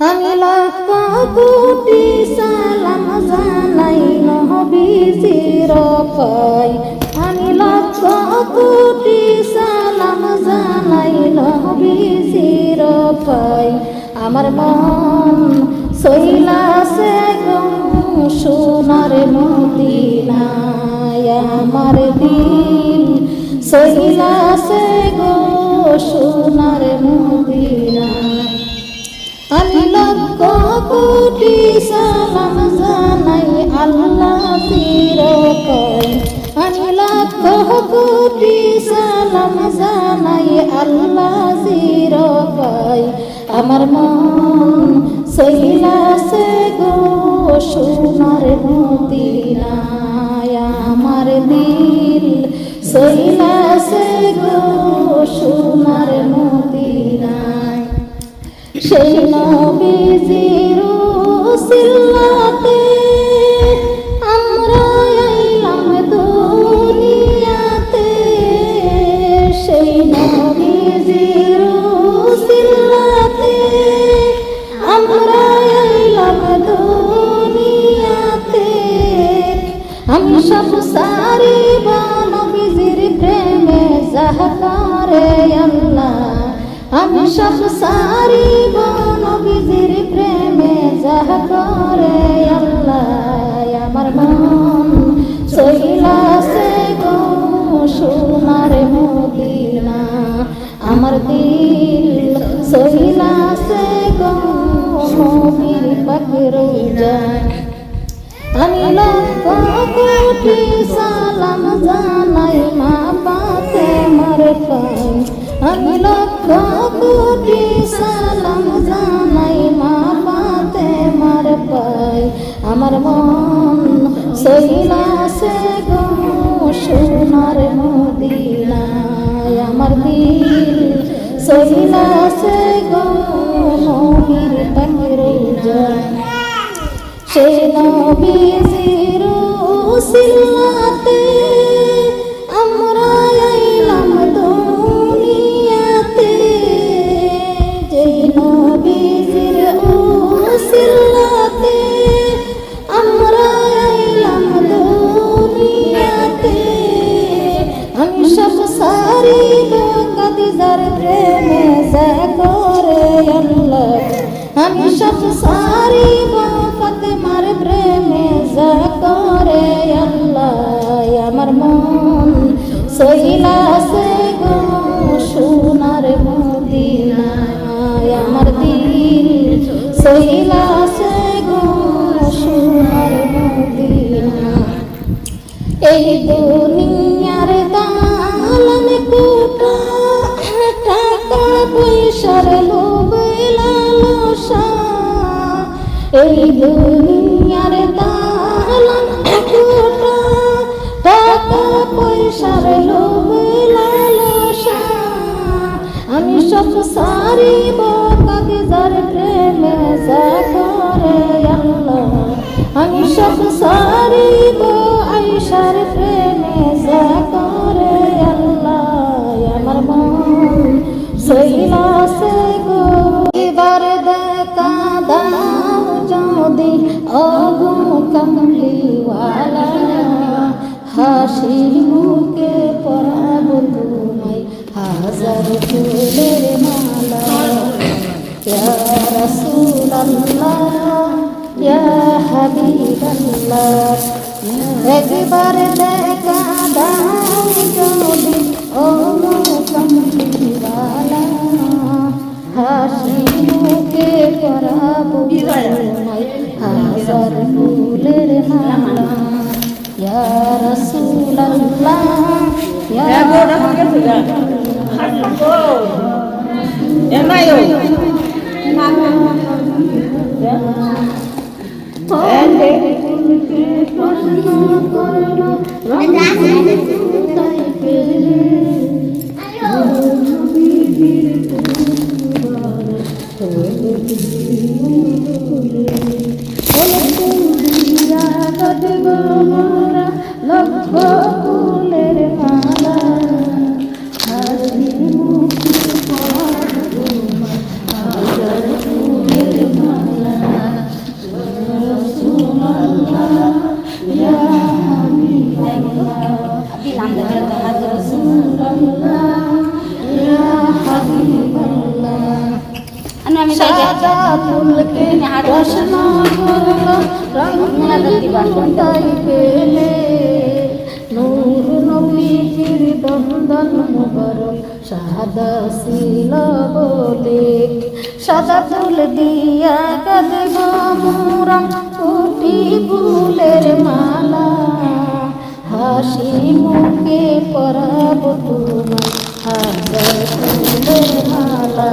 আমি লক্ষ কোটি সালাম জানাই নবীজির পাই। আমি লক্ষ কোটি সালাম জানাই নবীজির পাই। আমার মন সইলাছে গো সোনার মদিনায়, আমার দিল সইলাছে গো সোনার মদিনায়। আমি লক্ষ কোটি সালাম জানাই আল্লাহ চিরকাল। আমি লক্ষ কোটি সালাম জানাই আল্লাহ চিরকাল। আমার মন সইলাছে গো সোনার মদিনায়, আমার দিল সইলাছে গো সোনার মদিনায়। সেই নবীজির উসিলাতে আমরা আইলাম দুনিয়াতে। সেই নবীজির উসিলাতে আমরা আইলাম দুনিয়াতে। আমি সব সারিব নবীজির প্রেমে যাহকারে আল্লাহ। আমি সব সারিব নবীজির প্রেমে যাহকারে আল্লাহ। আমার মন সইলাছে গো সোনার মদিনা, আমার দিল সইলাছে গো নবীর পাকের রওজায়। আমি লক্ষ কোটি সালাম জানাই মা ফাতেমার পাই। আমি লক্ষ কোটি সালাম জানাই মা ফাতেমার পাই। আমার মন সইলাছে গো সোনার মদিনায়, আমার দিল সইলাছে গো নবীর পাকের রওজায়। সেই নবীজির উসিলাতে আমরা আইলাম দুনিয়াতে। যেই নবীজির উসিলাতে আমরা আইলাম দুনিয়াতে। আমি সব সারিব খাদিজার প্রেমে যাহকারে আল্লাহ। আমি সব সারিব ফাতেমার প্রেমে যাহকারে আল্লাহ। আমার মন সইলাছে গো সোনার মদিনায়, আমার দিল সইলাছে গো সোনার মদিনায়। এই দুনিয়ার দালান কোঠা টাকা পয়সার লোভে লালসা। এই দুনিয়ার দালান কোঠা টাকা পয়সার লোভে লালসা। আমি সব সারিব খাদিজার প্রেমে যাহকারে আল্লাহ। আমি সব সারিব আয়েশার প্রেমে যাহকারে আল্লাহ। আমার মন সইলাছে গো। এবার দেখা দাও যদি ওগো কামলিওয়ালা, হাসি মুখে পরাবো তোমায় হাজার ফুলের মালা। ইয়া রাসূলুল্লাহ ইয়া হাবিবাল্লাহ, একবার দেখা দাও যদি ওগো কামলিওয়ালা, হাসি মুখে পরাবো তোমায় হাজার ফুলের মালা। ইয়া রাসূলুল্লাহ ইয়া লক্ষ ফুলের মালা, হাসি মুখে পরাবো তোমায় হাজার ফুলের মালা। সাদা ফুলকে প্রশ্ন করলো রঙাই পেলে নূর নবীজির দন্দন মুবারক সাদা ছিল বলে সাদা ফুল দিয়া কাঁদব মোরা কোটি ফুলের মালা হাসি মুখে পরাব তোমার হাজার ফুলের মালা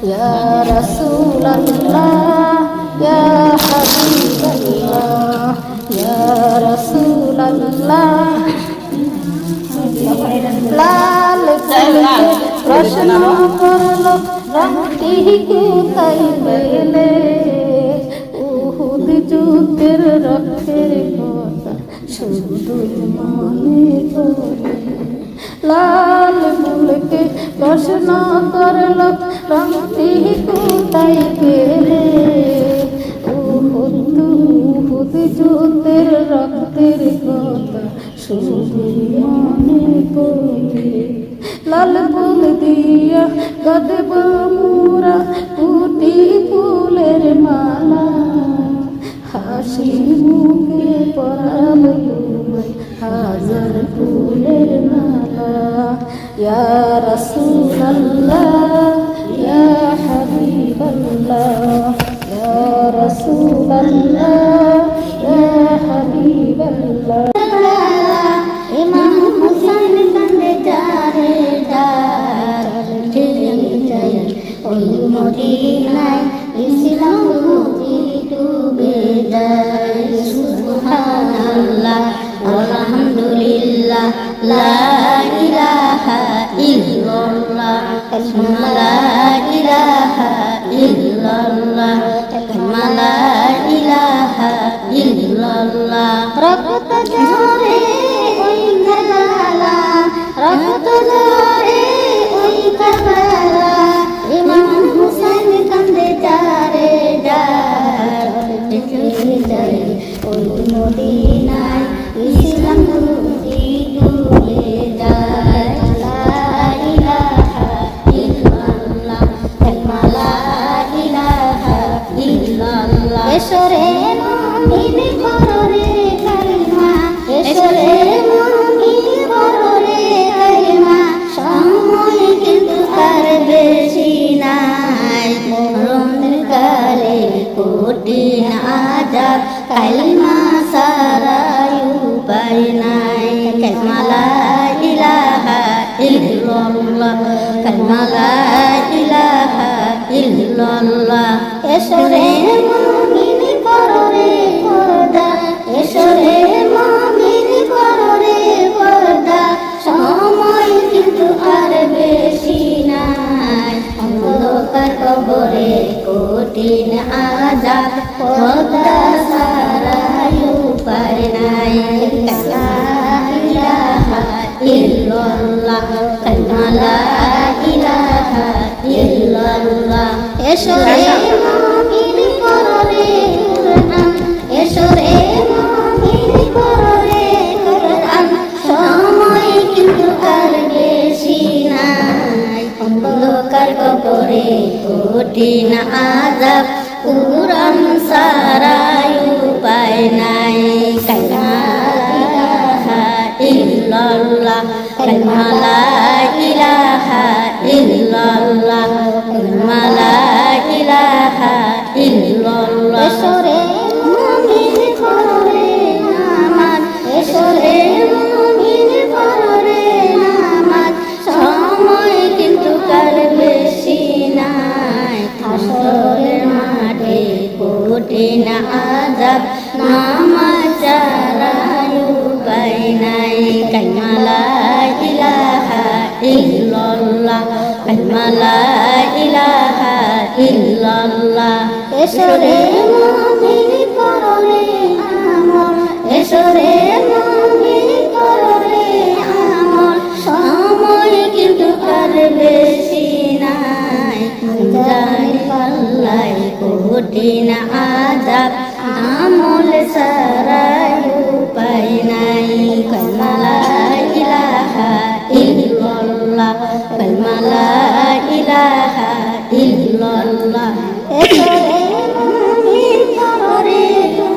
ইয়া রাসূলুল্লাহ ইয়া হাবিবাল্লাহ ইয়া রাসূলুল্লাহ লাল ফুলকে প্রশ্ন করলো রঙটি কোথায় পেলে উহুদ যুদ্ধের রক্তের কথা শুধু মনে পড়ে লাল ফুলকে প্রশ্ন করলো রঙটি কোথায় পেলে উহুদ যুদ্ধের রক্তের কথা শুধু মনে পড়ে লাল ফুল দিয়া কাঁদব মোরা কোটি ফুলের মালা হাসি মুখে পরাব তোমায় হাজার ফুলের মালা ইয়া রাসূলুল্লাহ ইয়া হাবিবাল্লাহ ইয়া রাসূলুল্লাহ ইয়া হাবিবাল্লাহ ইমাম হুসাইন কান্দে যারে ওই মদিনায় ইসলাম ডুবে যায় সুবহানাল্লাহ আলহামদুলিল্লাহ লা ইলাহা ইল্লাল্লাহ লা ইলাহা ইল্লাল্লাহ লা ইলাহা ইল্লাল্লাহ রক্ত ঝরে ওই কারবালা রক্ত ঝরে ওই কারবালা ইমাম হুসাইন কান্দে যারে যায় ওই মদিনায় ইসলাম ডুবে যায় লা ইলাহা ইল্লাল্লাহ লা ইলাহা ইল্লাল্লাহ এসরে মুমিন কররে কালিমা এসরে মুমিন কররে কালিমা সময় কিন্তু আর বেশি নাই মরণ কালে কঠিন আযাব কালিমা ছাড়া উপায় নাই কালিমা লা ইলাহা ইল্লাল্লাহ কালিমা লা ইলাহা ইল্লাল্লাহ এসরে মুমিন কররে পর্দা এসরে মুমিন কররে পর্দা সময় কিন্তু আর বেশি নাই অন্ধকার কবরে কঠিন আযাব পর্দা ছাড়া উপায় নাই লা ইলাহা ইল্লাল্লাহ লা ইলাহা ইল্লাল্লাহ এসরে মুমিন কররে কুরআন এসরে মুমিন কররে কুরআন সময় কিন্তু আর বেশি নাই অন্ধকার কবরে কঠিন আযাব কুরআন ছাড়া উপায় নাই লা ইলাহা ইল্লাল্লাহ লা ইলাহা ইল্লাল্লাহ লা ইলাহা ইল্লাল্লাহ এসরে মুমিন কররে নামাজ এসরে মুমিন কররে নামাজ সময় কিন্তু কার বেশি নাই হাসরের মাঠে কঠিন আযাব নামাজ ছাড়া উপায় নাই কালিমা লা ইলাহা ইল্লাল্লাহ কালিমা লা ইলাহা ইল্লাল্লাহ এসরে মুমিন কররে আমল এসরে মুমিন কররে আমল সময় কিন্তু আর বেশি নাই জানি পাল্লাই কঠিন আযাব আমল ছাড়া উপায় নাই কালিমা লা ইলাহা ইল্লাল্লাহ কালিমা লা ইলাহা ইল্লাল্লাহ এসো রে মুমিন করো রে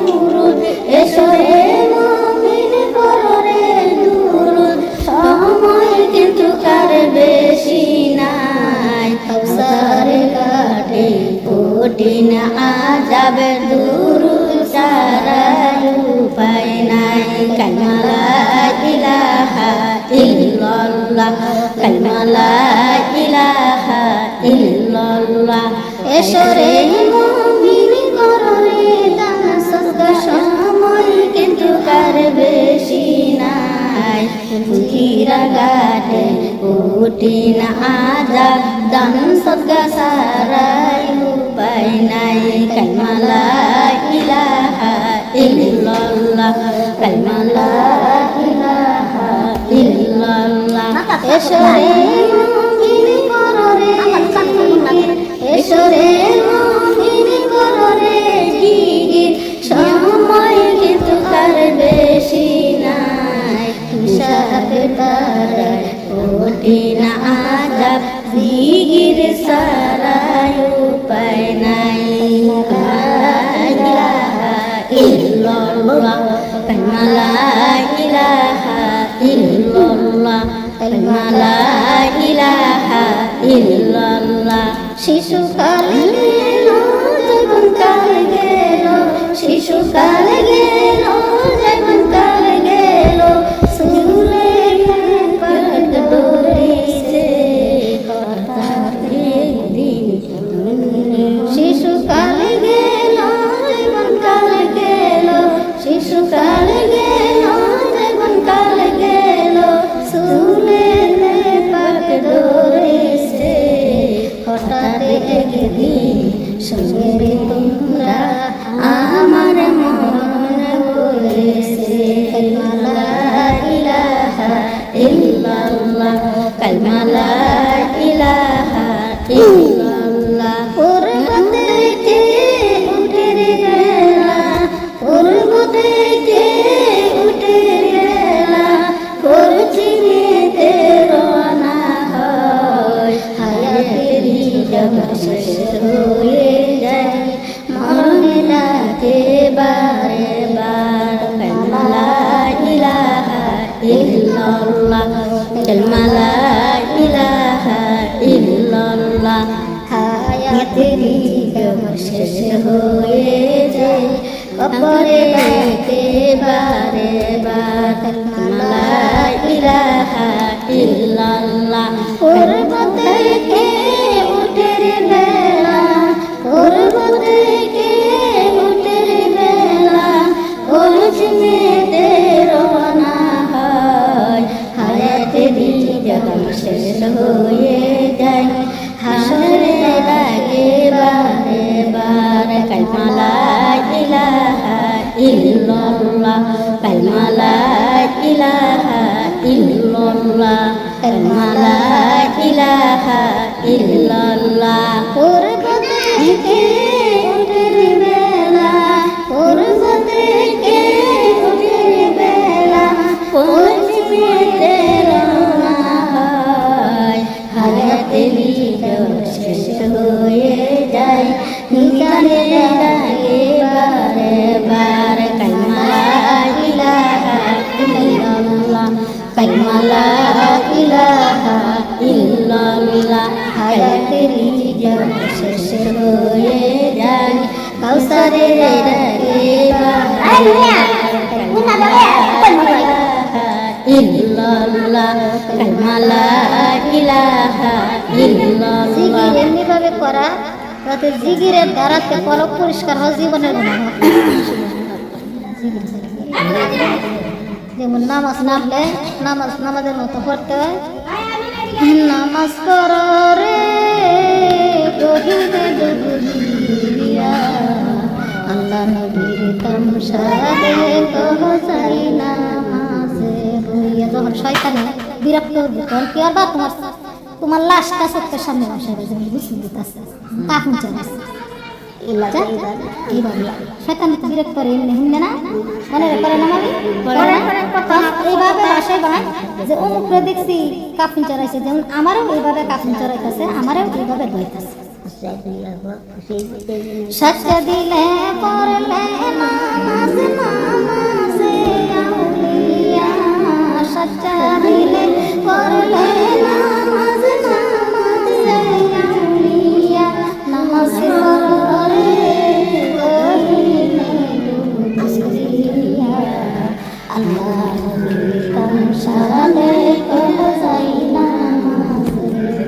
দুরুদ, এসো রে মুমিন করো রে দুরুদ, সময় কিন্তু কার বেশি নাই, কাউসার ঘাটে কঠিন আযাব, দুরুদ ছাড়া উপায় নাই। কালিমা লা ইলাহা ইল্লাল্লাহ, কালিমা লা ইলাহা ইল্লাল্লাহ। এসো রে মুমিন করো রে দান সদকা, সময় কিন্তু কার বেশি নাই, ফকিরা ঘাটে কঠিন আযাব, দান সদকা ছাড়া উপায় নাই। কালিমা লা ইলাহা ইল্লাল্লাহ, কালিমা লা ইলাহা ইল্লাল্লাহ। এসো রে মুমিন করো রে জিকির, এসো রে মুমিন করো রে জিকির, সময় কিন্তু কার বেশি নাই, হিসাবে তার কঠিন আযাব, জিকির ছাড়া উপায় নাই। ইল্লাল্লাহ, কালিমা লা ইলাহা ইল্লাল্লাহ, কালিমা লা ইলাহা ইল্লাল্লাহ। শিশুকাল গেল যৌবনকাল গেল, শিশুকাল গেল যৌবনকাল গেল, চুলে পাক ধরেছে হঠাৎ একদিন। শিশুকাল গেল যৌবনকাল গেল, শিশুকাল গেল যৌবনকাল গেল, চুলে পাক ধরেছে হঠাৎ একদিন। সঙ্গে তোমরা আমার মন বলেছে, কালিমা লা ইলাহা ইল্লাল্লাহ, কালিমা লা ইলাহা ইল্লাল্লাহ। পূর্ব থেকে উঠে গেলা, পূর্ব থেকে উঠে গেলা, পশ্চিমেতে রওনা হয়, হায়াতের জগৎ শেষ হয়ে যায়, মরণে ডাকে বারে বার। কালিমা লা ইলাহা ইল্লাল্লাহ, কালিমা লা ইলাহা ইল্লাল্লাহ। হায়াতের জগৎ শেষ হয়ে যায়, কবরে ডাকে বারে বার। কালিমা লা ইলাহা ইল্লাল্লাহ। পূর্ব থেকে উঠে বেলা, পূর্ব থেকে উঠে বেলা, পশ্চিমেতে রওনা হয়, হায়াতের জগৎ শেষ হয়ে যায়, হাসরে ডাকে বারে বার। কালিমা লা ইলাহা ইল্লাল্লাহ, কালিমা লা ইলাহা ইল্লাল্লাহ, কালিমা লা ইলাহা ইল্লাল্লাহ। পূর্ব থেকে উঠে বেলা, পূর্ব থেকে উঠে বেলা, পশ্চিমেতে রওনা হয়, হায়াতের জগৎ শেষ হয়ে যায়, নিকালে ডাকে বারে বার। কালিমা লা ইলাহা ইল্লাল্লাহ, কালিমা লা ইলাহা ইল্লাল্লাহ। হায়াতের জগৎ শেষ হয়ে যায়, কাউসারে ডাকে বারে ইল্লাল্লাহ, কালিমা লা ইলাহা ইল্লাল্লাহ। জিকির এমনি ভাবে করা যাতে জিকিরের দ্বারাতে কলব পরিষ্কার হয়, জীবনের গুনাহ। যেমন নামাজ নামলে নামাজের মতো পড়তে হয়, নামাজ পড়ো রে গভীরে ডুবিয়া, আল্লাহ নবীর তামসাদে পৌঁছাই নামাজে বইয়া। যখন শয়তানে বিরক্ত হবে তখন কি আর বা তোমার লাশটা চোখের সামনে বসে গেছে, বুঝলি দিতেছে কাকুন চালাচ্ছে এইভাবে শয়তান বিরক্ত করে এমনি হুমবে না, মনে করে না এইভাবে বাসায় বানায় যে অমুকরে দেখছি কাফিন চড়াইছে, যেমন আমারও এইভাবে কাফিন চড়াইতেছে, আমারও এইভাবে ধরতেছে। সাজদা দিলে পড়লে নামাজ নামাজে আউলিয়া সাজদা দিলে পড়লে নামাজ নামাজে আউলিয়া নামাজ পড়লে আল্লাহ নবী তামসালে কোজাই নামাজিয়া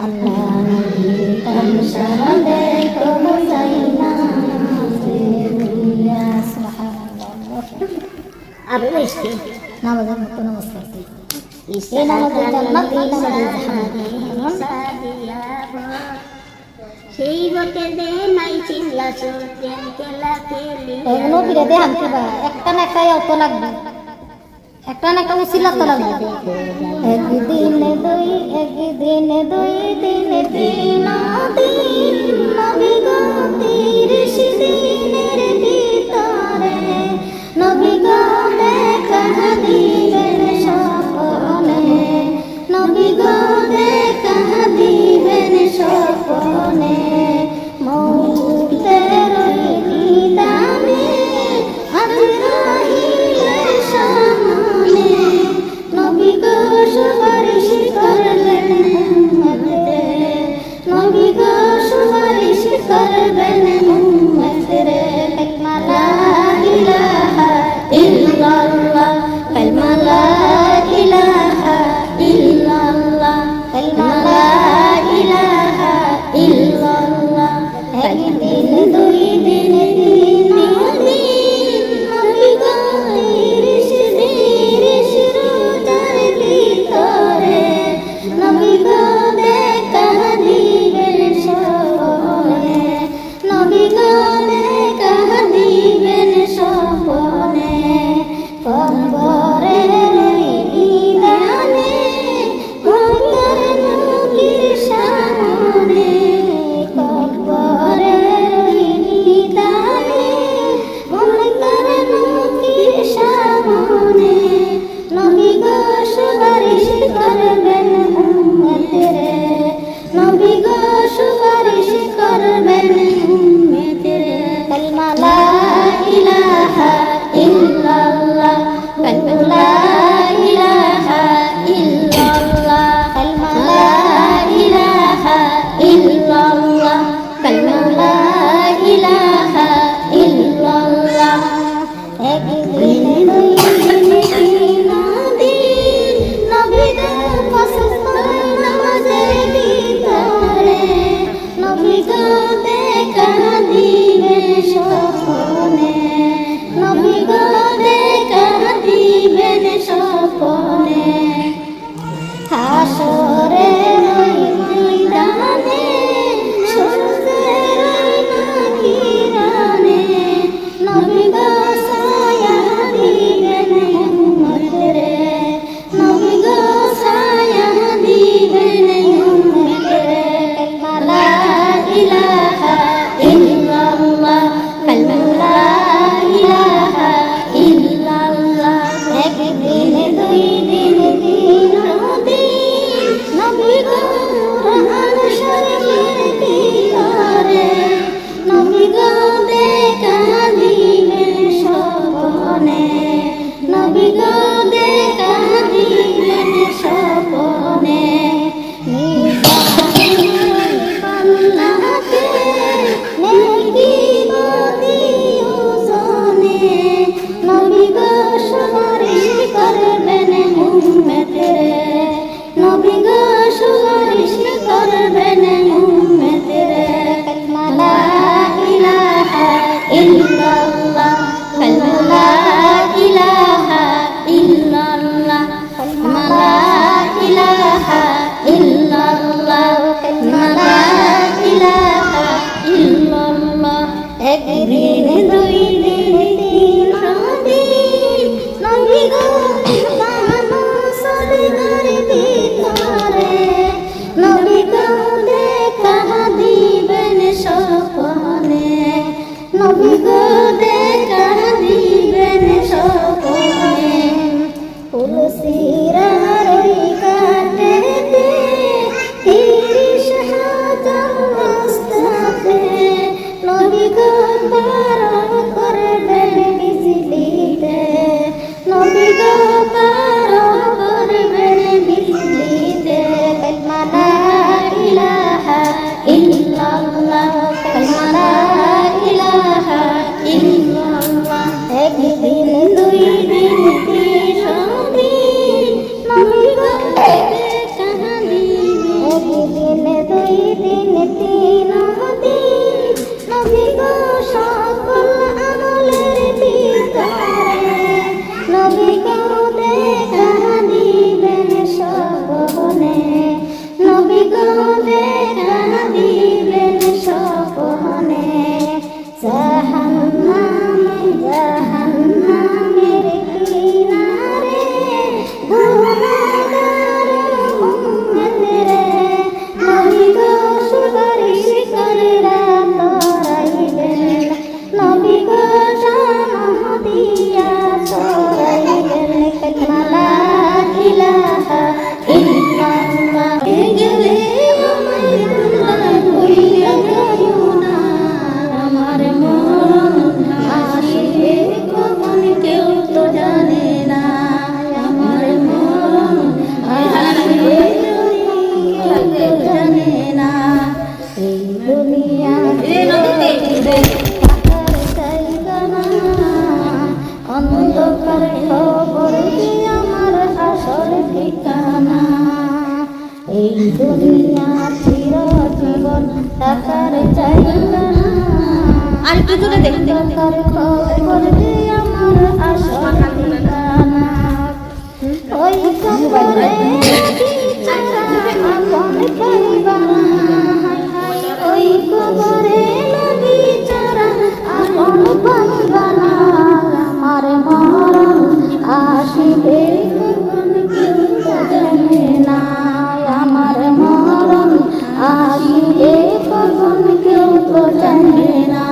আল্লাহ নবী তামসালে কোজাই নামাজিয়া সুবহানাল্লাহ আরে এসে নামাজের মতো নামাজ পড়তে এই নামাজের জান্নাত এই নামাজের জাহান্নাম সেই বটে দে নাই চিল্লা চোদ্দেন কেলা কেলি এগুলো ফিরে দে হামকিবা একটা না একটা অত লাগবে একটা না একটা উসিলা তো লাগবে একদিন দুই দিন তিন দিন নবী গো 30 দিনের ভিতরে নবী গো দেখা দিবেন স্বপ্নে নবী গো দেখা দিবেন স্বপ্নে মৌতের নিদানে আজরাইলে সামনে নবী গো সুপারিশ করলেন উম্মতে নবী গো সুপারিশ করবেন উম্মতে কালিমা লা ইলাহা ইল্লাল্লাহ কালিমা লা ইলাহা ইল্লাল্লাহ কালিমা লা ইলাহা ইল্লাল্লাহ একদিন দুই দিন তিন দিন নবী গো 30 রোজার ভিতরে নবী গো দেখা দিবেন স্বপ্নে নবী গো দেখা দিবেন স্বপ্নে কবরের নিদানে মকর নবীর সামনে কবরের নিদানে মকর নবীর সামনে নবী গো সুপারিশ করবেন উম্মতেরে নবী গো সুপারিশ করবেন উম্মতেরে কালিমা লা ইলাহা ইল্লাল্লাহ কালিমা লা ইলাহা ইল্লাল্লাহ কালিমা লা ইলাহা ইল্লাল্লাহ কালিমা লা ইলাহা ইল্লাল্লাহ একদিন দুই দিন তিন দিন নবী গো ফজর নামাজের ভিতরে নবী গো দেখা দিবেন স্বপ্নে নবী গো দেখা দিবেন স্বপ্নে হাসরের ওই ময়দানে সূর্যের ওই কিরণে নবী গো ছায়া দিবেন উম্মতেরে নবী গো ছায়া দিবেন উম্মতেরে কালিমা লা ইলাহা ইল্লাল্লাহ কালিমা লা ইলাহা ইল্লাল্লাহ একদিন দুই দিন তিন দিন নবী গো কুরআন শরীফের ভিতরে নবী গো দেখা দিবেন স্বপ্নে নবী গো দেখা দিবেন স্বপ্নে পান্নাতে নেকি দিও সনে নবী গো সুপারিশ করবেন উম্মতেরে নবী গো সুপারিশ করবেন উম্মতেরে কালিমা লা ইলাহা ইল্লাল্লাহ কালিমা লা ইলাহা ইল্লাল্লাহ কালিমা লা ইলাহা ইল্লাল্লাহ কালিমা লা ইলাহা ইল্লাল্লাহ একদিন দুই দিন তিন দিন নবী গো সদগার ভিতরে নবী গো দেখা দিবেন স্বপ্নে নবী গো দেখা দিবেন স্বপ্নে তুলসীর ওই কাটেতে 30,000 পার করবেন বিজলিতে, নবী গো পার করবেন বিজলিতে। কালিমা লা ইলাহা ইল্লাল্লাহ, কালিমা লা ইলাহা ইল্লাল্লাহ। একদিন দুই দিন তিন নবী গো দেখা দিবে, একদিন দুই দিন তিন দিন নবী গো সকল আমলের ভিতরে, নবী গো দেখা দিবেন সকলে, নবী গো দেখা দিবেন সকলে। জাহান্নামের কিনারে গুনাহগার উম্মত রে, নবী গো সুপারিশ করে রাত রাইবেন, নবী গো জানাহ দিয়া সরাইবেন। কালিমা লা ইলাহা ইল্লাল্লাহ। গেলে আমায় তোমরা ভুলিয়া যাইও না, আমার মরণ আসিবে কখন কেউ তো জানে না, আমার মরণ আসিবে কেউ তো জানে না। এই দুনিয়াতে থাকার জায়গা না, অন্ধকার খবর কি আমার আসল ঠিকানা। এই দুনিয়া চিরজীবন থাকার জায়গা না, আর কি দূরে দেখতে খবর কি আমার আসল ঠিকানা। ওই কবরে আপন পাইবা না, ওই কবরে নবী ছাড়া আপন পাইবা না। আমার মরণ আসিবে কখন কেউ তো জানে না, আমার মরণ আসিবে কখন কেউ তো জানে না।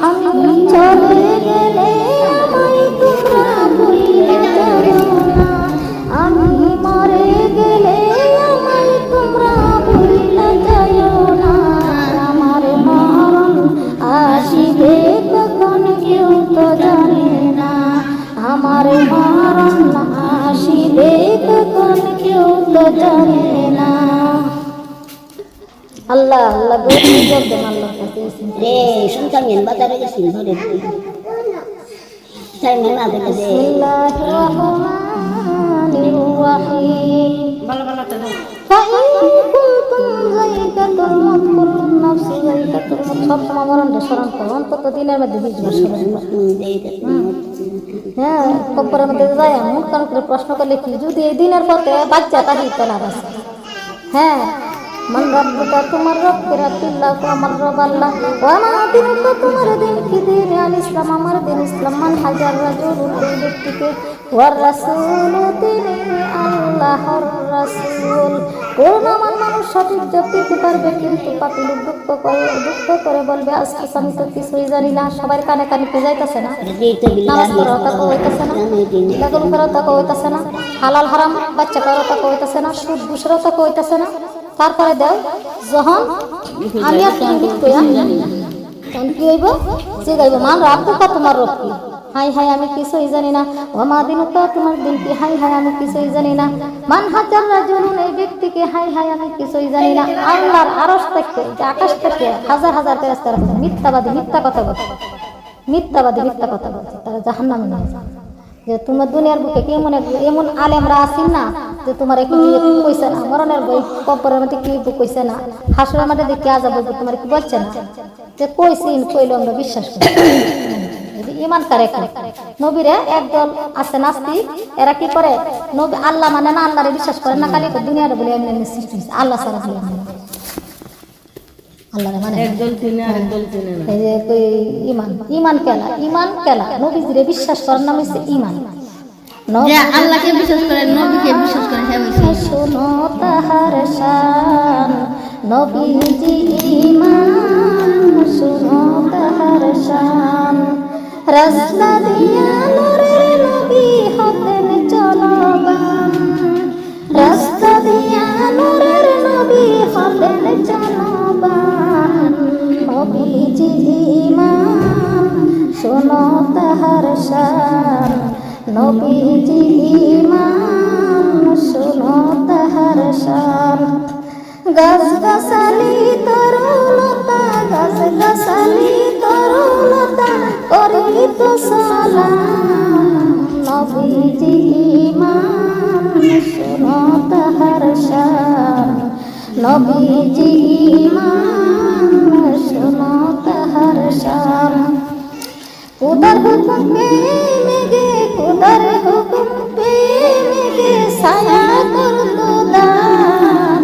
আমি চলে গেলে আমায় তোমরা ভুলিয়ে যাও না, আমি মরে গেলে আমায় তোমরা ভুলিয়ে যাও না। আমার মরণ আসিবে কখন কেউ তো জানে না, আমার মরণ আসিবে কখন কেউ তো জানে না। আল্লাহ আল্লাহ দেন আল্লাহ রে শুনতাম বাজারে গেছি ধরে তাই না দেখে দে। বিসমিল্লাহির রহমানির রহিম। ভালো ভালো তো দাও। ফাইন কুনতুম যায়কাতুল মউত কুল্লুন নাফসি যায়কাতুল মউত। সব সময় মরণটা স্মরণ করো, অন্তত দিনের মধ্যে 20 বার স্মরণ করো। হ্যাঁ, কবরের মধ্যে যায় মুখ কান করে প্রশ্ন করলে কি যদি এই দিনের পথে বাচ্চাটা দিতে না বাসে। হ্যাঁ, মান রব্বুকা তোমার রব কে রাব্বিল্লাহ কো আমার রব আল্লাহ, ওয়া মা দিনুকা তোমার দিন কি দিন আল ইসলাম আমার দিন ইসলাম। মান হাজার রাজুল ওই ব্যক্তিকে, ওয়ার রাসূল তিনি আল্লাহর রাসূল। কোন আমার মানুষ সঠিক জবাব দিতে পারবে, কিন্তু পাপী লোক দুঃখ করে বলবে আজকে আমি তো কিছুই জানি না। সবার কানে কানে কি যাইতাছে না, নামাজ পড়া তা কইতাছে না, লাগল করা তা কইতাছে না, হালাল হারাম বাচ্চা করা তা কইতাছে না, সুদ ঘুষরা তা কইতাছে না। তারপরে দেও যখন আমি আর তুমি কইয়া তখন কি হইব, যে গাইব মান রাব্বুকা তোমার রব কি, হাই হাই আমি কিছুই জানি না। ওয়া মা দিনুকা তোমার দিন কি, হাই হাই আমি কিছুই জানি না। মান হাজার রাজুলুন এই ব্যক্তিকে, হাই হাই আমি কিছুই জানি না। আল্লাহর আরশ থেকে, যে আকাশ থেকে হাজার হাজার ফেরেশতারা মিথ্যাবাদী মিথ্যা কথা বলে, মিথ্যাবাদী মিথ্যা কথা বলে, তারা জাহান্নামে নিয়ে যায়। যে তোমার দুনিয়ার বুকে কি এমন আলেমরা আছেন না যে তোমার কি কইছে না, মরণের বই কবরের মধ্যে কি কইছে না, হাসরের মধ্যে দেখে আযাব হবে তোমার কি বলছে না, যে কইছিন কইলো আমরা বিশ্বাস করি। ইমান করে নবীরে একদল আছে নাস্তিক, এরা কি করে নবী আল্লাহ মানে না, আল্লাহরে বিশ্বাস করে না, খালি দুনিয়ারে বলে এমনি সৃষ্টি হইছে, আল্লাহ ছাড়া বলে আল্লাহরে মানে একদল চিনে আর একদল চিনে না। এই যে কই ইমান কেলা নবীজিরে বিশ্বাস করার নাম হইছে ঈমান। যে আল্লাহকে বিশ্বাস করে নবীকে বিশ্বাস করে সে হইছে শোনো তাহার শান, নবীজি ঈমান শোনো তাহার শান। রাস্তা দিয়া নূরের নবী হতেন চলবান, রাস্তা দিয়া নূরের নবী হতেন চলবান। নবীজি ঈমান শোনো তাহার শান নবীজি ঈমান শোনো তাহার শান গাছ গাছালি তরুলতা গাছ গাছালি তরুলতা করিত সালাম নবীজি ঈমান শোনো তাহার শান নবীজি ঈমান শোনো তাহার শান খুদার হুকুম পেয়ে খুদার হুকুম পেয়ে ছায়া করতো দান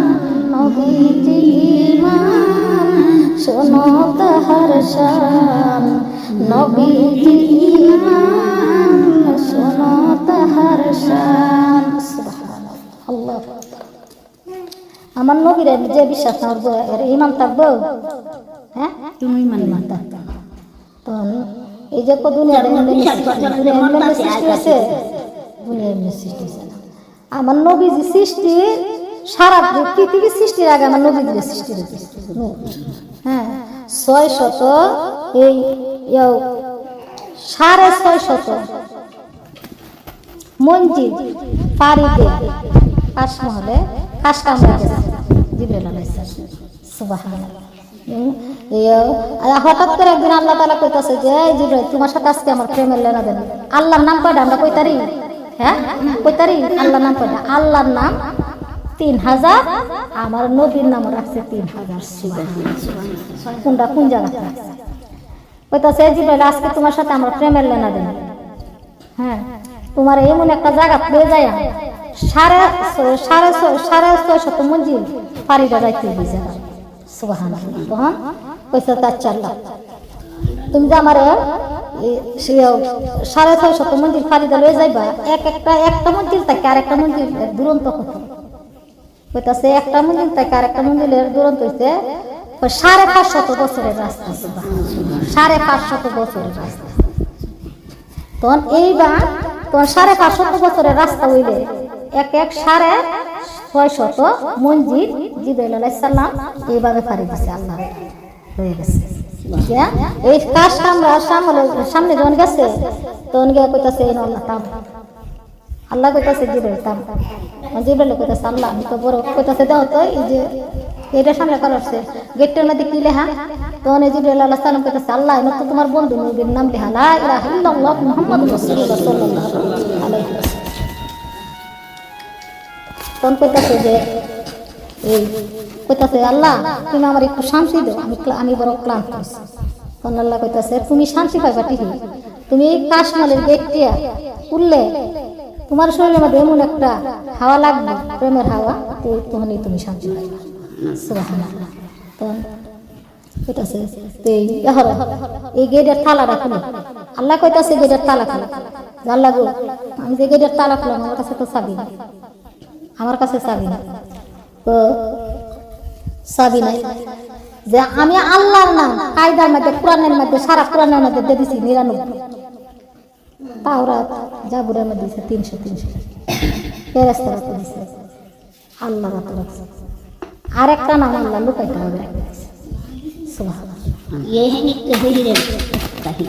নবীজি ঈমান শোনো তাহার শান নবীজি ঈমান শোনো তাহার শান সুবহানাল্লাহ। আমার নবীর যে বিশ্বাস থাকবো এর ইমান থাকবো, হ্যাঁ তুমি ইমান থাকতো তো এই যে দুনিয়ার আমার নবীজি সৃষ্টি সারা পৃথিবীর সৃষ্টির আগে আমার নবীজির সৃষ্টি হয়েছে। হ্যাঁ 600 এই 650 মঞ্জিল পাড়ি দিয়ে কাশমহলে খাস কামড়া গেছে জিবরাইল আলাইহিস সালাম। সুবহানাল্লাহ। হঠাৎ করে একদিন আল্লাহ তাআলা কইতাছে যে জিবরাইল তোমার সাথে আজকে আমার প্রেমের লেনাদেন। আল্লাহর নাম কয়টা আমরা কইতারি? হ্যাঁ কইতারি? আল্লাহর নাম কয়টা? আল্লাহর নাম 3000, আমার নবীর নাম রাখছে 3000। সুবহানাল্লাহ। কোনটা কোন জায়গাতে রাখছে? কইতাছে জিবরাইল আজকে তোমার সাথে আমার প্রেমের লেনাদেন। হ্যাঁ তোমার এমন একটা জায়গা পেয়ে যায় 650 মঞ্জিল পাড়িটা যাইতে হয়েছে। সুবহানাল্লাহ। তখন কইছে আচ্ছা আল্লাহ তুমি যে আমার 650 মঞ্জিল পাড়িটা লয়ে যাইবা একটা মঞ্জিল থেকে আর একটা মঞ্জিল দুরন্ত কত? কইতাছে একটা মঞ্জিল থেকে আর একটা মঞ্জিলের দুরন্ত হইছে 550 বছরের রাস্তা। 550 বছরের রাস্তা। তখন এইবার তখন 550 বছরের রাস্তা হইলে এক 650 মঞ্জিল জিবরাইল আলাইহিস সালাম এইভাবে পাড়ি দিছে। আল্লাহ হয়ে গেছে এই কাজটা আমরা সামনে যখন গেছে তখন গিয়ে কইতাছে এই আল্লাহ তাম আল্লাহ কইতাছে জিবরাইল তাম জিবরাইল কইতাছে আল্লাহ আমি তো বড় কইতাছে দাও তো এই যে এটা সামনে করছে গেটের মধ্যে কি লেখা? তখন জিবরাইল আলাইহিস সালাম কইতাছে আল্লাহ এটা তো তোমার বন্ধু নবীর নাম লেখা লা ইলাহা ইল্লাল্লাহ মুহাম্মাদুর রাসূলুল্লাহ সাল্লাল্লাহু আলাইহি ওয়াসাল্লাম। তখন কইতাছে যে এই কইতাছে আল্লাহ তুমি আমার একটু শান্তি দাও আমি বড় ক্লান্ত হইছি। তখন আল্লাহ কইতাছে তুমি শান্তি পাইবা ঠিকই, তুমি কাশমালের গেটটা খুললে তোমার শরীরের মধ্যে এমন একটা হাওয়া লাগবে প্রেমের হাওয়া, তখনই তুমি শান্তি পাইবা। সুবহানাল্লাহ। তখন কইতাছে এই গেটের তালাটা খুলে আল্লাহ কইতাছে গেটের তালা খুলে। আল্লাহ গো আমি যে গেটের তালা খুললাম আমার কাছে তো চাবি নাই, আমার কাছে চাবি নাই। তো চাবি নাই যে আমি আল্লাহর নাম কায়দার মধ্যে কোরআনের মধ্যে সারা কোরআনের মধ্যে দিয়ে দিছি 99, তাওরাত জাবুরের মধ্যে দিছে 300 ফেরেশতারা তো দিছে, আল্লাহ রাত রাখছে। আর একটা নাম আল্লাহ লুকাইতে হবে। সুবহানাল্লাহ।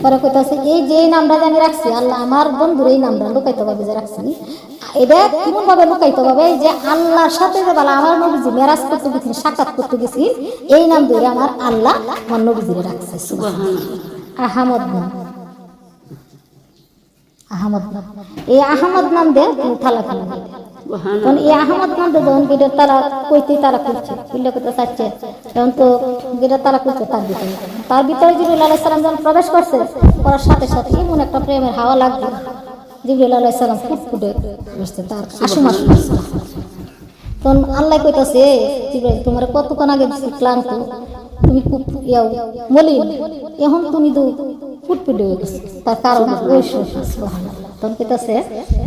পরে কইতাছে এই যে নামটা জানি রাখছি আল্লাহ আমার বন্ধুর এই নামটা লুকাইতে হবে যে রাখছি এটা কেমন ভাবে লুকাইতে হবে যে আল্লাহর সাথে যে বলা আমার নবীজি মেরাজ করতে গেছি সাক্ষাৎ করতে গেছি এই নাম ধরে আমার আল্লাহ আমার নবীজিরে রাখছে। সুবহানাল্লাহ। আহমদ নাম, আহমদ নাম, এই আহমদ নাম দে তালা খুলে তখন এই আহমদ নাম দে যখন গেটের তালা কইতে তারা খুলছে খুললে করতে চাচ্ছে তখন তো গেটের তালা খুলছে তার ভিতরে জিবরাইল আলাইহিস সালাম যখন প্রবেশ করছে করার সাথে সাথে এমন একটা প্রেমের হাওয়া লাগবে জিবরাইল আলাইহিস সালাম ফুটফুটে বসছে তার আশুমাস। তখন আল্লাহ কইতাছে জিবরাইল তোমার কতক্ষণ আগে ক্লান্ত তুমি খুব মলিন এখন তুমি তো ফুটফুটে হয়ে গেছে তার কারণ ওই সুবহানাল্লাহ। তখন কইতাছে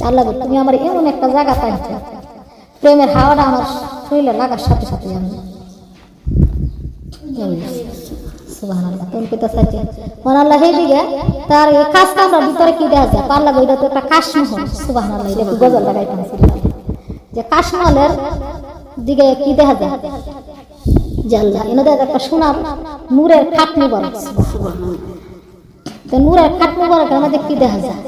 আল্লাহ তুমি আমার এমন একটা জায়গা পাইছো প্রেমের হাওয়াটা আমার শরীরে লাগার সাথে সাথে আমি সুবহানাল্লাহ। তখন কইতাছে আল্লাহ এই দিকে তার এই কাজ কামরার ভিতরে কি দেখা যায় আল্লাহ ওইটা তো একটা কাশমহল। সুবহানাল্লাহ। এটা গজল লাগাইতাম যে কাশমহলের দিকে কি দেখা যায় জানলা এনে দেখা একটা সোনার নূরের খাটনি বলে। তো নূরের খাট মুবারকের মধ্যে কি দেখা যায়?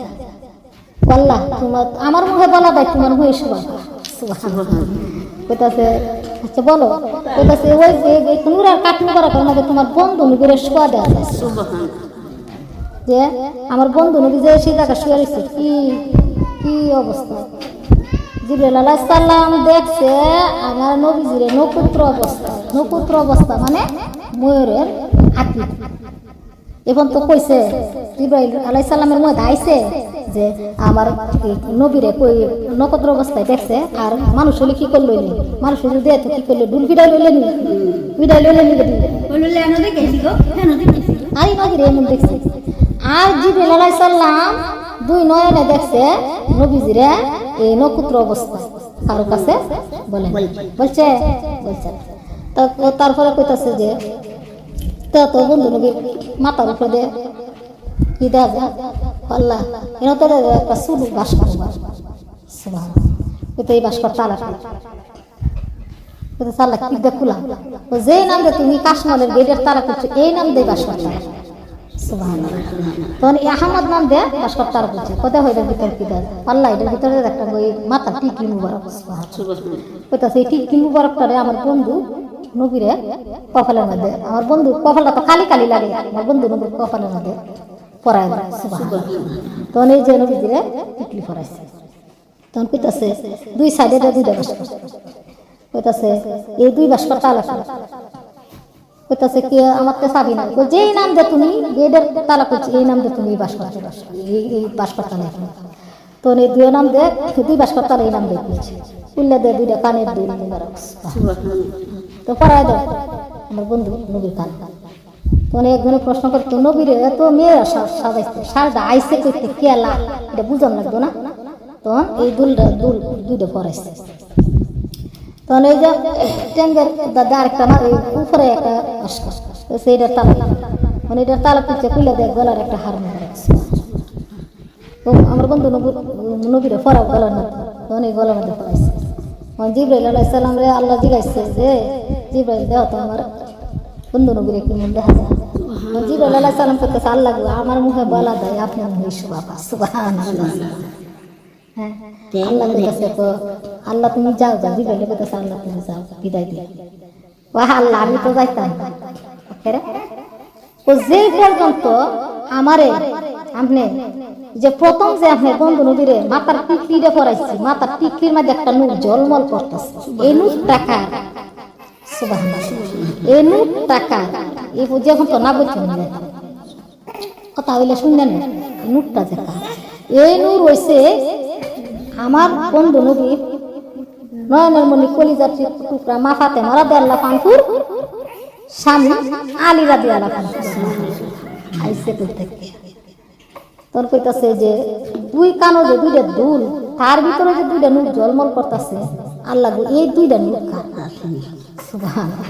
আল্লাহ তোমার আমার মুখে বলা দেয় তোমার মুখে সুবহানাল্লাহ কইতাছে। আচ্ছা বলো, কইতাছে ওই যে নূরের খাট মুবারকের মধ্যে তোমার বন্ধু নবীর শোয়া দেওয়া যায় সুবহানাল্লাহ, যে আমার বন্ধু নবী যে সেই জায়গা শুয়ে রয়েছে কি কি অবস্থা। জিবরাইল আলাইহিস সালাম দেখছে আমার নবীজিরে নক্ষত্র অবস্থা মানে ময়ূরের আকৃতি। এখন তো কইছে জিবরাইল আলাইহিস সালামের মধ্যে আইছে যে আমার নবীরে কই নক্ষত্র অবস্থায় দেখছে। আর মানুষ হলে কি করলো, মানুষ যদি তো কি করলো, ডুল বিদায় লইলেন আরে নবীরে এমন দেখছে। আর জিবরাইল আলাইহিস সালাম দুই নয়নে দেখছে নবীজিরে এই নক্ষত্র অবস্থায়। কারো কাছে বলছে তারপরে কইতাছে যে তো বন্ধু নবীর মাথার উপরে কি দেখা যায় আল্লাহ এনে তো একটা সুলু বাস করবো এই বাস কর তালা সাল্লাহ কি দেখুলা যেই নাম দে তুমি কাশমালের গেটের তারা করছো এই নাম দিয়ে বাস কর তালা তখন আহমদ নাম দে বাস কর তারা করছে কোথায় হয় ভিতর কি দেয় আল্লাহ এটার ভিতরে একটা মাথা টিকি মুবারক কইতাছে এই টিকি মুবারকটারে আমার বন্ধু নবীরে কপালের মধ্যে, আমার বন্ধু কপালটা তো খালি খালি লাগে, আমার বন্ধু নবীর কপালের মধ্যে পরায় দেয় সুবহানাল্লাহ। তখন এই যে নবীজিরে টিকলি পরাইছে। তখন কইতাছে দুই সাইডে দুইটা বাস করছে, কইতাছে এই দুই বাস করতে আলাদা, কইতাছে কি আমার তো চাবি না, যেই নাম দে তুমি গেটের তালা করছি এই নাম দে তুমি বাস করতে এই বাস করতে না। তখন এই দুই নাম দে দুই বাস করতে এই নাম দিয়ে উল্লে দে দুইটা কানের দুই মুবারক তো পড়ায় দাও আমার বন্ধু নবীর কান। তখন একজনে প্রশ্ন করতো নবীরে এত মেয়েরা সাজাইছে সাজা আইসে করতে কেলা এটা বুঝান লাগতো না। তখন এই দুইটা পড়াইছে। তখন এই যে ট্যাঙ্গের দাদা আরেকটা উপরে একটা সেইটার তালা মানে এটার তালা পিছিয়ে খুলে দেয় গলার একটা হার তো আমার বন্ধু নবীরে পড়া গলার মধ্যে, তখন এই গলার মধ্যে পড়াইছে। জিবরাইল আলাইহিস সালাম রে আল্লাহ জিজ্ঞাসা যে জিবরাইল দেও তো আমার বন্ধু নবীরে কি মন দেখা যায়। জিবরাইল আলাইহিস সালাম কইতেছে আল্লাহ আমার মুখে বলা দেয় আপনার মুখে সুবহানাল্লাহ। হ্যাঁ আল্লাহ কইতেছে তো আল্লাহ তুমি যাও জিবরাইল কইতেছে আল্লাহ তুমি যাও বিদায় দিও। আল্লাহ আমি তো যাইতাম ও যে পর্যন্ত আমারে আপনি যে প্রথম যে আপনার বন্ধু নবীরে মাথার টিকলিটা পরাইছি, মাথার টিকলির মধ্যে একটা নূর ঝলমল করতেছে, এই নূর টাকা সুবহানাল্লাহ, এই নূর টাকা এই যখন তো না বলছেন কথা হইলে শুনলেন এই নূরটা দেখা, এই নূর হইছে আমার বন্ধু নবীর নয়নের মণি কলিজার টুকরা মা ফাতেমা রাদিয়াল্লাহু আনহুর স্বামী আলী রাদিয়াল্লাহু আনহু আইসে করতে। তোর কইতাছে যে দুই কানো যে দুইটা দুল তার ভিতরে যে দুইটা নূর ঝলমল করতেছে আল্লাহ এই দুইটা নূর সুবহানাল্লাহ।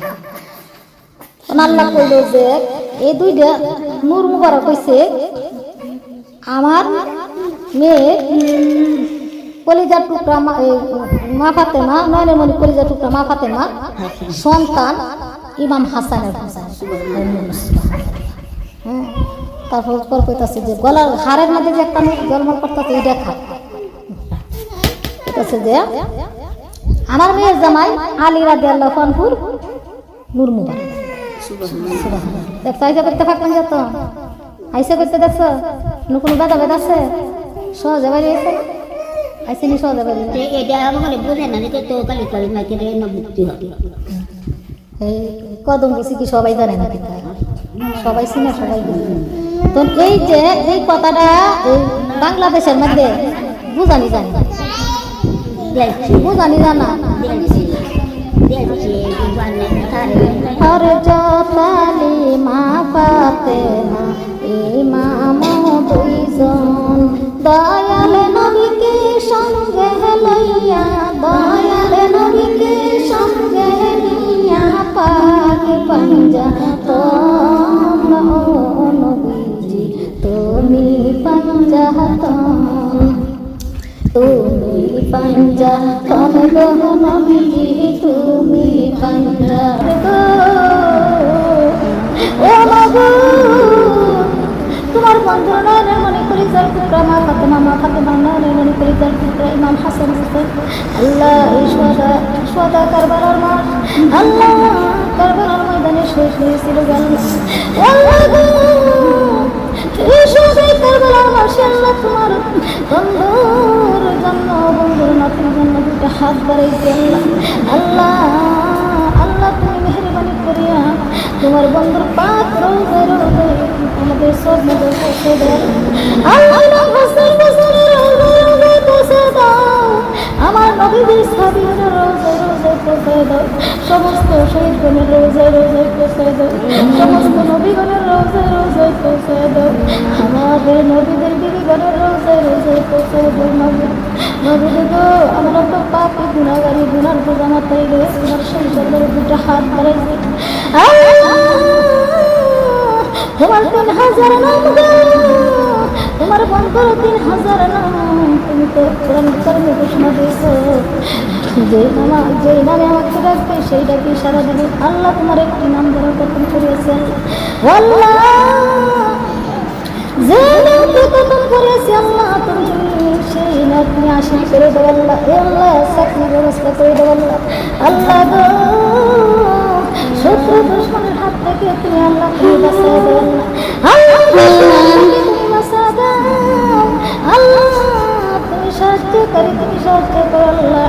আল্লাহ কইল যে এই দুইটা নূর মুবারক হইছে আমার মেয়ে কলিজার টুকরা মা ফাতেমা নয়নের মণি কলিজার টুকরা মা ফাতেমা সন্তান ইমাম হাসান আর হুসাইন। হ্যাঁ তারপর কইতাছে যে গলার হাড়ের মধ্যে যে একটা জলমল করতেছে এইটা খা কইতাছে যে আমার মেয়ের জামাই আলী রাদিয়াল্লাহু আনহুর নূর মুবারক সুবহানাল্লাহ। দেখতে আইসা করতে পারতেন যত আইসা করতে দেখছো কোনো বেদা বেদ আছে সহজে বাড়ি আইসে আইসিনি সহজে বাড়ি এটা আমাকে বুঝে না তো কালি কালি মাইকে না মুক্তি হবে। এই কদম গেছি কি সবাই জানে না কিন্তু সবাই চিনে সবাই জানে। তো এই যে এই কথাটা এই বাংলাদেশের মধ্যে বুঝানি জানি বুঝানি জানা হরে জতালি মা ফাতেমা ইমাম দুইজন দয়াল নবীকে সঙ্গে লইয়া দয়াল নবীকে সঙ্গে নিয়া পাক পাঞ্জাতন ও নবীজি তুমি পাঞ্জাতন তুমি পাঞ্জাতন গো নবীজি তুমি পাঞ্জাতন ও নবী তোমার মঞ্জুর নয়নের মনি কলিজার টুকরা মা ফাতেমা নয়নের মনি কলিজার টুকরা ইমাম হাসান হুসেন আল্লাহ এই সোহাদা কারবালার মাঠ আল্লাহ কারবালার ময়দানে শহীদ হয়েছিল আল্লাহ এই সোহাদাই কারবালার মাঠে আল্লাহ তোমার বন্ধুর জন্য বন্ধুর নাতির জন্য দুটো হাত বাড়াইছে আল্লাহ আল্লাহ তুমি মেহরবানি করিয়া তোমার বন্ধুর পাক রোজায় রোজায় আমাদের সব নজর পৌঁছে দেয় আল্লাহ বছর বছরে রোজায় রোজায় পৌঁছে দাও আমার নবীদের সাহাবীদের রোজায় রোজায় পৌঁছে দাও সমস্ত শহীদগণের রোজায় রোজায় পৌঁছে দাও সমস্ত নবীগণের রোজায় রোজায় পৌঁছে দাও আমাদের নবীদের বিবিগণের রোজায় রোজায় পৌঁছে দাও নবীদের গো আমরা তো পাপী গুনাহগারী গুনার বোঝা মাথায় রে তোমার সেই জলের দুটো হাত বাড়াইছে তোমার 3000 নাম গো তোমার বন্ধুর 3000 নাম তুমি তো কোরআন কারিমে ঘোষণা দিয়েছো যে নামে আমাকে ডাকবে সেই ডাকে সারা দিবে আল্লাহ তোমার একটি নাম দ্বারা কখন করিয়েছেন আল্লাহ যে নামকে কখন করেছে আল্লাহ তুমি সেই নাম তুমি আশা করে দেবো আল্লাহ আল্লাহ চাকরির ব্যবস্থা করে দেবো আল্লাহ গো শত্রু দুশ্মনের হাত থেকে তুমি আল্লাহ তুমি বাঁচিয়ে দেন তুমি বাঁচা দাও আল্লাহ তুমি সাহায্যকারী তুমি সাহায্য করো আল্লাহ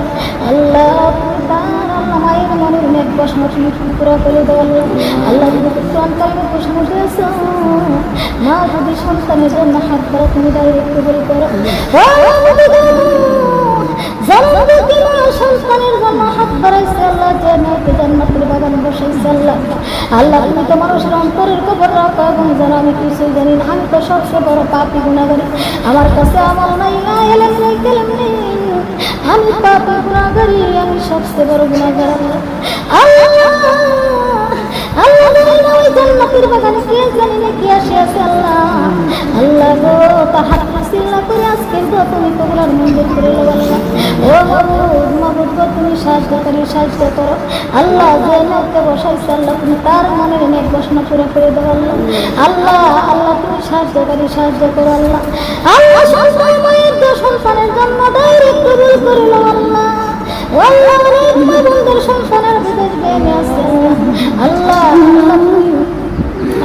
আল্লাহ তুমি তার আল্লাহ মায়ের মনের মেঘ বসানো তুমি পুরা করে দেও আল্লাহ আল্লাহ তুমি প্রাণকালীন প্রশ্ন দিয়েছ মা যদি সন্তানের জন্য হাত ধরো তুমি ডাইরেক্ট কবুল করো সন্তানের জন্য হাত বাড়াইছে আল্লাহ যে মেয়েকে জান্নাতের বাগানে বসাইছে আল্লাহ আল্লাহ তুমি তো মানুষের অন্তরের খবর রাখো এবং জানো আমি কিছুই জানি না আমি তো সবচেয়ে বড় পাপী গুনাহগারী আমার কাছে আমল নাই এলেম নেই কেলেম নেই আমি পাপী গুনাহগারী আমি সবচেয়ে বড় গুনাহগার আল্লাহ আল্লাহ ওই জান্নাতের বাগানে কে জানি না কি আসে আছে আল্লাহ আল্লাহ গো তাহার সিল্লা করে আজকে তুমি কবুলার মঞ্জুর করে লো আল্লাহ ও মাবুদ গো তুমি সাহায্য করো আল্লাহ যে মেয়েকে বসাইছে আল্লাহ তুমি তার মনের নেক বাসনা পুরো করে দেবো আল্লাহ আল্লাহ আল্লাহ তুমি সাহায্য করো আল্লাহ আল্লাহ সন্তানের জন্য ডাইরেক্ট কবুল করে লো আল্লাহ আল্লাহ বন্ধুর সন্তানের বিদেশ বেনে আছে আল্লাহ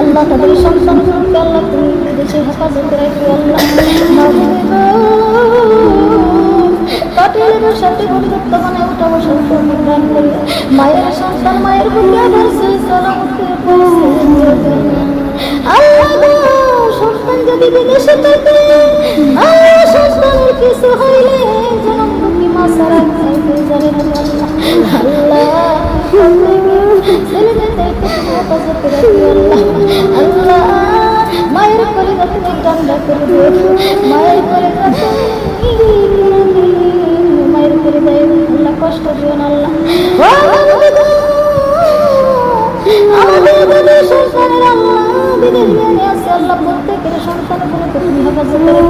আল্লাহ তাদের সন্তানকে আল্লাহ তুমি বিদেশে হেফাজত রাখো আল্লাহ কাটিয়ে সাথে পরিযুক্ত মানে ওটা বসার দান করি মায়ের সন্তান মায়ের বুকে ধরছে সালামতে আল্লাহ সন্তান যদি বিদেশে থাকে আল্লাহ সন্তানের কিছু হইলে জনম দুঃখী মা সারা খাইতে জানে না আল্লাহ আল্লাহ মায়ের করে তুমি ঠান্ডা করে দিও মায়ের করে মায়ের করে দেয় আল্লাহ কষ্ট দিও না আল্লাহ আমাদের সন্তানের আল্লাহ বিদেশ নিয়ে আসে আল্লাহ প্রত্যেকের সন্তানের কোনো তুমি হেফাজত করে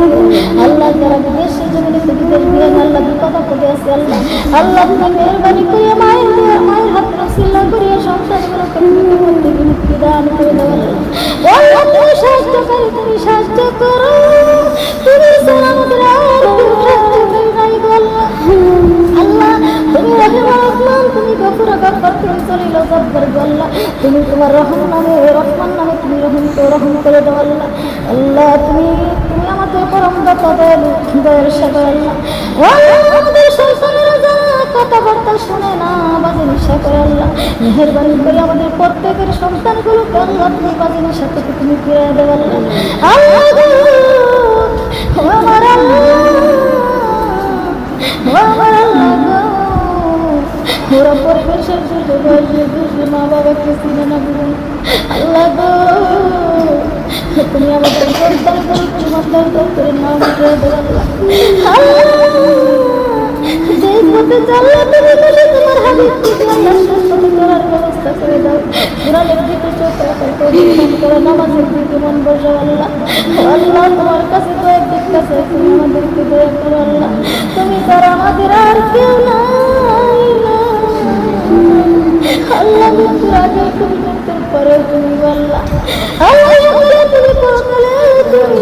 আল্লাহ যারা বিদেশে জমিনে বিদেশ দিয়ে আল্লাহ বিপদ আপদে আছে আল্লাহ আল্লাহ তুমি মেহরবানি করিয়া মায়ের হাত রসিল্লা করিয়া সন্তানগুলোকে তুমি প্রত্যেকে মুক্তি দান করে দেওয়া আল্লাহ তুমি সাহায্যকারী তুমি সাহায্য করো তুমি আমাদের সাহায্যকারী নাই গো আল্লাহ তুমি রহমান তুমি গফুর গফর তুমি সলিল জব্বার গো আল্লাহ তুমি তোমার রহমান নামে তুমি রহম করে দাও আল্লাহ আল্লাহ তুমি আমাদের পরম দাতা দয়ার সাগর আল্লাহ আমাদের সন্তানেরা যারা কথাবার্তা শুনে না বাজে নিশা করে আল্লাহ মেহেরবানি করে আমাদের প্রত্যেকের সন্তানগুলোকে আল্লাহ তুমি বাজে নিশা থেকে তুমি ফিরে দেও আল্লাহ আমার আল্লাহ ওরা পরিবেশের মা বাবাকে চিনে না বুঝুন আল্লাহ গো তুমি আমাদের সন্তান তুমি মাতার করে নাও বুঝে দেওয়া যে পথে চললে তুমি বলে তোমার হাবিবকে আল্লাহ করার ব্যবস্থা করে দাও কোরআনের দিকে চোখ করে নামাজের দিকে মন বসাও আল্লাহ আল্লাহ তোমার কাছে দয়া কাছে তুমি আমাদেরকে দয়া করো আল্লাহ তুমি তারা আমাদের আর কেউ নাই আল্লাহ মৃত্যুর আগে তুমি মৃত্যুর পরে তুমি আল্লাহ আল্লাহ তুমি পরকালে তুমি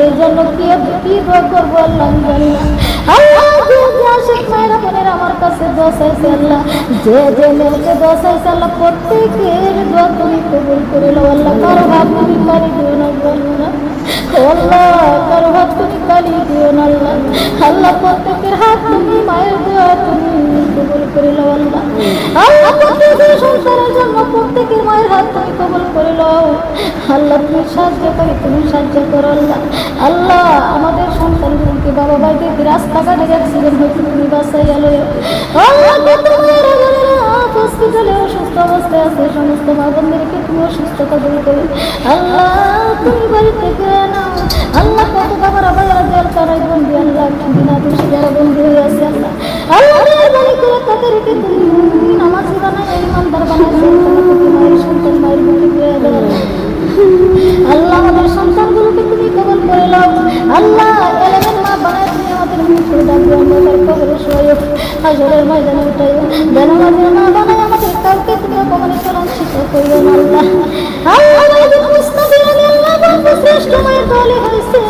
আমাদের জন্য কি দোয়া করবো আল্লাহ আমি জানি না। আল্লাহ যে আশিক মায়েরা বোনেরা আমার কাছে দোয়া চাইছে আল্লাহ, যে মেয়েকে দোয়া চাইছে আল্লাহ প্রত্যেকের দোয়া তুমি কবুল করে নাও আল্লাহ। কারো হাত তুমি খালি দিও না আল্লাহ, কারো হাত তুমি খালি দিও না আল্লাহ। আল্লাহ প্রত্যেকের হাত তুমি মায়ের দোয়া তুমি কবুল করে নাও আল্লাহ। আল্লাহ প্রত্যেকের সংসারের জন্য প্রত্যেকের মায়ের হাত তুমি কবুল করে নাও আল্লাহ। তুমি সাহায্য করে তুমি সাহায্য করো আল্লাহ। আল্লাহ আমাদের সন্তানগুলোকে বাবা ভাইদেরকে রাস্তাঘাটে অ্যাক্সিডেন্ট হয়েছে তুমি বাঁচাই আলো আল্লাহ। হসপিটালে অসুস্থ অবস্থায় আছে সমস্ত মা বোনদেরকে তুমি অসুস্থতা দূর করে আল্লাহ তুমি বাড়ি থেকে নাও আল্লাহ। কত বাবারা বাজারা জেল তারাই বন্দি আল্লাহ, বিনা দোষী যারা বন্দি হয়ে আছে আল্লাহ। আল্লাহ মেহরবানি করে তাদেরকে তুমি নামাজি বানায় ইমানদার বানায় মায়ের সন্তান মায়ের বুকে দিয়ে দাও আল্লাহ। আমাদের সন্তানগুলোকে তুমি কবল করে নাও আল্লাহ। এলেমের মা বানায় তুমি আমাদের মুখে ডাকবে আমাদের কবরে শোয় হাজরের ময়দানে উঠাই যেন আমাদের মা বানায় আমাদের কাউকে তুমি অপমানে লাঞ্ছিত করিও না আল্লাহ। আল্লাহ মুস্তাফিরানি আল্লাহ বলতে শ্রেষ্ঠ মায়ের দলে হয়েছে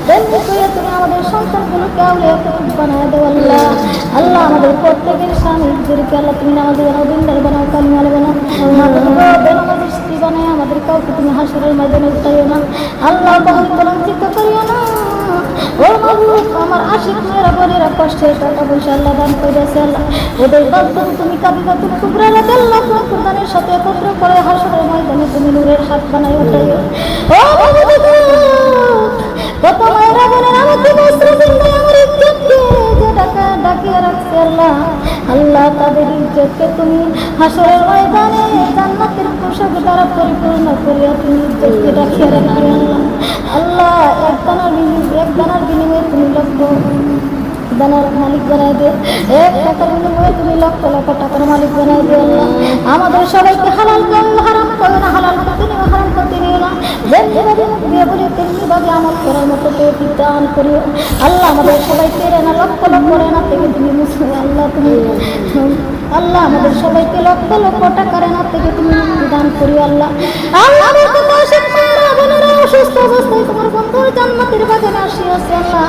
তেমনি করে তুমি আমাদের সন্তানগুলোকে আউলিয়া বানায় দেও আল্লাহ। আল্লাহ আমাদের প্রত্যেকের স্বামীদেরকে আল্লাহ তুমি আমাদের দিনদার বানাও কালিমাল বানাও বেনামাজি স্ত্রী বানায় আমাদের কাউকে তুমি হাসরের ময়দানে উঠাইও না আল্লাহ। বহু লাঞ্ছিত করিও না ও মাবুদ। আমার আশিক মেয়েরা বোনেরা কষ্টের টাকা পয়সা আল্লাহ দান করেছে আল্লাহ, ওদের বাধ্যম তুমি কাবিকা তুমি কুবরা রাখে আল্লাহ। তোমার কুরবানের সাথে একত্র করে হাসরের ময়দানে তুমি নূরের হাত বানায় উঠাইও ও মাবুদ। কত মায়েরা বোনেরা আমাকে বস্ত্র চিন্তায় আমার ইজ্জতকে যে ডাকিয়ে রাখছে আল্লাহ। আল্লাহ তাদের ইজ্জতকে তুমি হাসরের ময়দানে জান্নাতের পোশাক দ্বারা পরিপূর্ণ করিয়া তুমি ইজ্জতকে ডাকিয়ে রাখবে আল্লাহ। আল্লাহ এক দানার বিনিময়ে তুমি লক্ষ দানার মালিক বানাই দে, এক টাকার বিনিময়ে তুমি লক্ষ লক্ষ টাকার মালিক বানাই দে আল্লাহ। আমাদের সবাইকে হালাল হারাম করো না, হালাল করতে নিও হারাম করতে নিও না, যেমনিভাবে মুখ দিয়ে বলি তেমনিভাবে আমল করার মতো তৌফিক দান করিও আল্লাহ। আমাদের সবাইকে রেনা লক্ষ লক্ষ রেনা থেকে তুমি মুছে আল্লাহ তুমি আল্লাহ। আমাদের সবাইকে লক্ষ লক্ষ টাকা রেনা থেকে তুমি মুক্তি দান করিও আল্লাহ। আল্লাহ অসুস্থ অবস্থায় তোমার বন্ধুর জান্নাতের বাগানে আসিয়াছে আল্লাহ।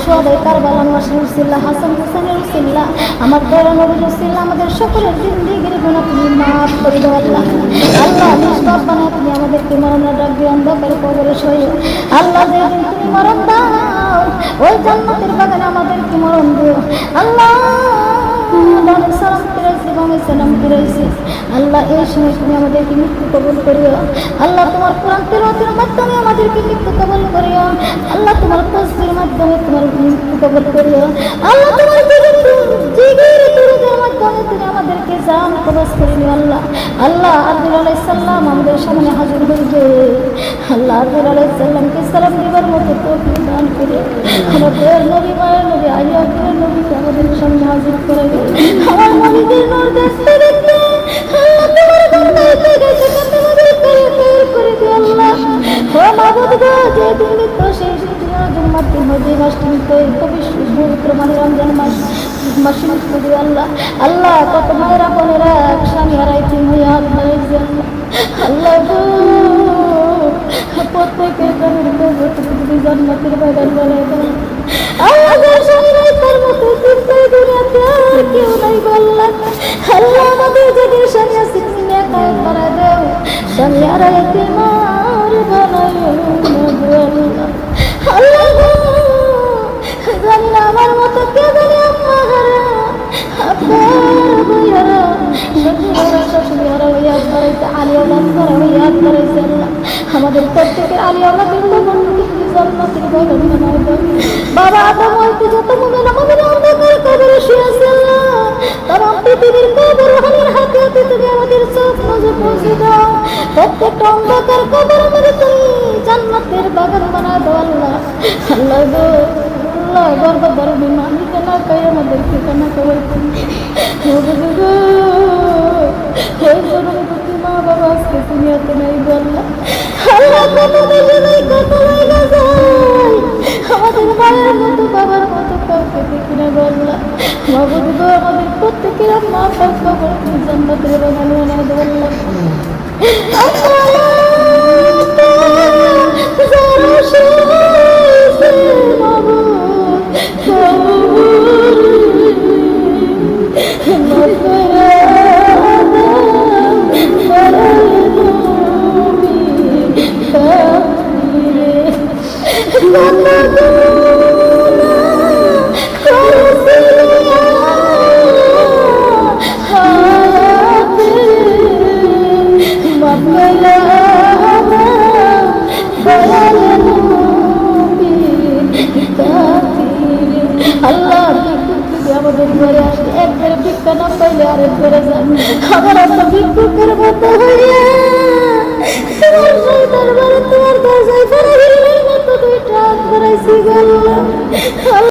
সোহাদাই কারবালার মাসে উসিল্লাহ হাসান হুসেনের উসিল্লাহ আমার দয়া নবীর উসিল্লাহ আমাদের সকলের জিন্দেগির গুনাহ তুমি মাফ করে দাও আল্লাহ। আল্লাহ নিষ্পাপ বানায় তুমি আমাদেরকে মরণের ডাক দিয়ে অন্ধকারে কবরে শোয় আল্লাহ। যেদিন তুমি মরণ দাও ওই জান্নাতের বাগানে আমাদেরকে মরণ দিও আল্লাহ। সালাম ফিরাইছি বামে সালাম ফিরাইছি আল্লাহ। এই সময় তুমি আমাদেরকে মৃত্যু কবুল করিও আল্লাহ। তোমার কোরআন তিলাওয়াতের মাধ্যমে আমাদেরকে মৃত্যু কবুল করিও আল্লাহ। তোমার তাসবিহের মাধ্যমে তোমার মৃত্যু কবুল করিও আল্লাহ। তোমার জিগির দুরুদের মাধ্যমে তুমি আমাদেরকে জান কবজ করে নিও আল্লাহ। আল্লাহ আব্দুল আলাইহিস সালাম আমাদের সামনে হাজির হইবে আল্লাহ। আব্দুল আলাইহিস সালামকে সালাম দিবার মতো তৌফিক দান করে আমাদের নবী মায়ের নবী আলী আব্দুল নবীকে আমাদের সামনে হাজির করে আমার নবীদের নূর দেখতে দেখতে আল্লাহ তোমার গন্ধায় থেকে সেখানে আমাদের করে দিও আল্লাহ। ও মাবুদ গো, যে তুমি তো সেই জুম্মার দিন যে মাস তুমি তো পবিত্র মানে রমজান মাসে মুক্তি দিও আল্লাহ। আল্লাহ কত মায়েরা বোনেরা স্বামী হারাই তুমি হাত ধরেছে আল্লাহ গো। প্রত্যেকের কারণে তুমি জান্নাতের বাগান বানায় দাও আল্লাহ। যার স্বামী নাই তার মতো চিন্তায় দুনিয়াতে আর কেউ নাই আল্লাহ। আল্লাহ আমাদের যাদের স্বামী আছে তুমি নেকায়ত বানায় দাও, স্বামী হারাই তোমার বানায় আল্লাহ গো। জানি না আমার মতো কে জানি আম্মা হারা আপনার বই হারা শ্বশুর হারা শাশুড়ি হারা হইয়া ধরাইছে আলী আওলাদ হারা হইয়া ধরাইছে আল্লাহ। আমাদের প্রত্যেকের আলী আওলাদের বন্ধুকে তুমি জান্নাতের বাগান বানায় দাও বাবা। আদম হইতে যত মুমিন অন্ধকার কবরে শুয়ে আছে আল্লাহ। তামাম পৃথিবীর কবর হানির হাতে হাতে তুমি আমাদের চোখ নজর পৌঁছে দাও। প্রত্যেকটা অন্ধকার কবর আমাদের তুমি জান্নাতের বাগান বানায় দাও আল্লাহ। আল্লাহ গো আল্লাহ গর্ব গর্বে মালিক না কাই আমাদেরকে কানা কবর মা বাবা আজকে তুমি এত নাই আল্লাহ। আল্লাহ কত দেশে নাই কত জায়গা যায় আমাদের মায়ের মতো বাবার মতো কাউকে দেখি না আল্লাহ। মাবুদ গো আমাদের প্রত্যেকের মা বাবার খবর তুমি জান্নাতের বাগান বানায় দাও আল্লাহ। আল্লাহ আল্লাহ আমাদের ঘরে আসে একবারে ভিক্ষা না পাইলে আরেক ঘরে যান আমার একটা ভিক্ষুকের মতো হইয়া তোমার সেই দরবারে তোমার দরজায় ফেরা মতো দুইটা হাত বাড়াইছি গো আল্লাহ।